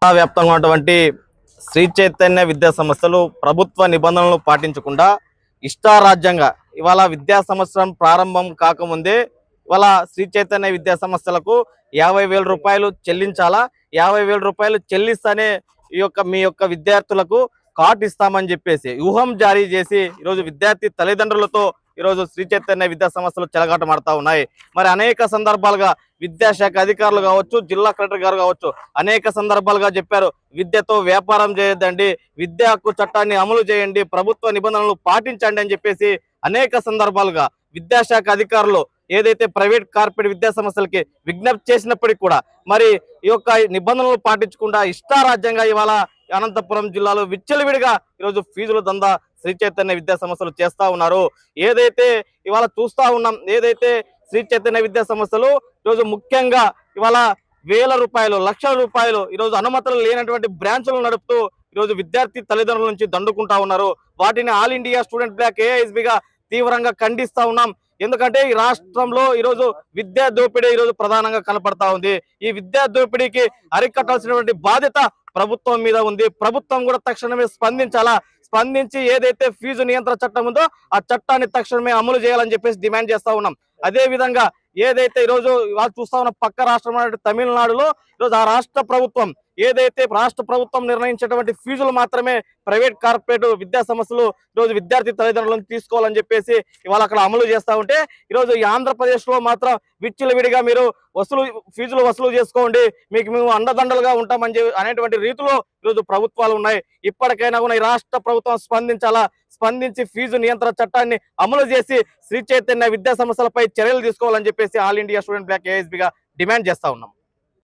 వ్యాప్తంగా ఉన్నటువంటి శ్రీ చైతన్య విద్యా సంస్థలు ప్రభుత్వ నిబంధనలను పాటించకుండా ఇష్టారాజ్యంగా ఇవాళ విద్యా సంవత్సరం ప్రారంభం కాకముందే ఇవాళ శ్రీ చైతన్య విద్యా సంస్థలకు 50,000 రూపాయలు చెల్లించాలా, 50,000 రూపాయలు చెల్లిస్తానే మీ యొక్క విద్యార్థులకు కార్డు ఇస్తామని చెప్పేసి వ్యూహం జారీ చేసి ఈరోజు విద్యార్థి తల్లిదండ్రులతో ఈరోజు శ్రీ చైతన్య విద్యా సంస్థలు చెలగాటమాడుతూ ఉన్నాయి. మరి అనేక సందర్భాలుగా విద్యాశాఖ అధికారులు కావచ్చు, జిల్లా కలెక్టర్ గారు కావచ్చు అనేక సందర్భాలుగా చెప్పారు, విద్యతో వ్యాపారం చేయొద్దండి, విద్యా హక్కు చట్టాన్ని అమలు చేయండి, ప్రభుత్వ నిబంధనలు పాటించండి అని చెప్పేసి అనేక సందర్భాలుగా విద్యాశాఖ అధికారులు ఏదైతే ప్రైవేట్ కార్పొరేట్ విద్యా సంస్థలకి విజ్ఞప్తి చేసినప్పటికీ కూడా మరి ఈ యొక్క నిబంధనలు పాటించకుండా ఇష్టారాజ్యంగా ఇవాళ అనంతపురం జిల్లాలో విచ్చలవిడిగా ఈరోజు ఫీజుల దందా శ్రీ చైతన్య విద్యా సంస్థలు చేస్తా ఉన్నారు. ఏదైతే ఇవాళ చూస్తా ఉన్నాం, ఏదైతే శ్రీ చైతన్య విద్యా సంస్థలు ఈరోజు ముఖ్యంగా ఇవాళ వేల రూపాయలు, లక్షల రూపాయలు ఈరోజు అనుమతులు లేనటువంటి బ్రాంచులు నడుపుతూ ఈరోజు విద్యార్థి తల్లిదండ్రుల నుంచి దండుకుంటా ఉన్నారు. వాటిని ఆల్ ఇండియా స్టూడెంట్ బ్లాక్ ఏఐఎస్బిగా తీవ్రంగా ఖండిస్తా ఉన్నాం. ఎందుకంటే ఈ రాష్ట్రంలో ఈరోజు విద్యా దోపిడీ ఈరోజు ప్రధానంగా కనపడతా ఉంది. ఈ విద్యా దోపిడీకి అరికట్టాల్సినటువంటి బాధ్యత ప్రభుత్వం మీద ఉంది. ప్రభుత్వం కూడా తక్షణమే స్పందించాలా, స్పందించి ఏదైతే ఫీజు నియంత్రణ చట్టం ఉందో ఆ చట్టాన్ని తక్షణమే అమలు చేయాలని చెప్పేసి డిమాండ్ చేస్తా ఉన్నాం. అదే విధంగా ఏదైతే ఈరోజు వాళ్ళు చూస్తా ఉన్న పక్క రాష్ట్రం తమిళనాడులో ఈరోజు ఆ రాష్ట్ర ప్రభుత్వం ఏదైతే రాష్ట్ర ప్రభుత్వం నిర్ణయించేటువంటి ఫీజులు మాత్రమే ప్రైవేట్ కార్పొరేట్ విద్యా సంస్థలు ఈరోజు విద్యార్థి తల్లిదండ్రులను తీసుకోవాలని చెప్పేసి ఇవాళ అక్కడ అమలు చేస్తూ ఉంటే, ఈరోజు ఈ ఆంధ్రప్రదేశ్లో మాత్రం విచ్చలవిడిగా మీరు ఫీజులు వసూలు చేసుకోండి, మీకు మేము అండదండలుగా ఉంటామని అనేటువంటి రీతిలో ఈరోజు ప్రభుత్వాలు ఉన్నాయి. ఇప్పటికైనా కూడా ఈ రాష్ట్ర ప్రభుత్వం స్పందించాలా, స్పందించి ఫీజు నియంత్రణ చట్టాన్ని అమలు చేసి శ్రీ చైతన్య విద్యా సంస్థలపై చర్యలు తీసుకోవాలని చెప్పేసి ఆల్ ఇండియా స్టూడెంట్ బ్లాక్ ఏఐఎస్బిగా డిమాండ్ చేస్తా ఉన్నాం.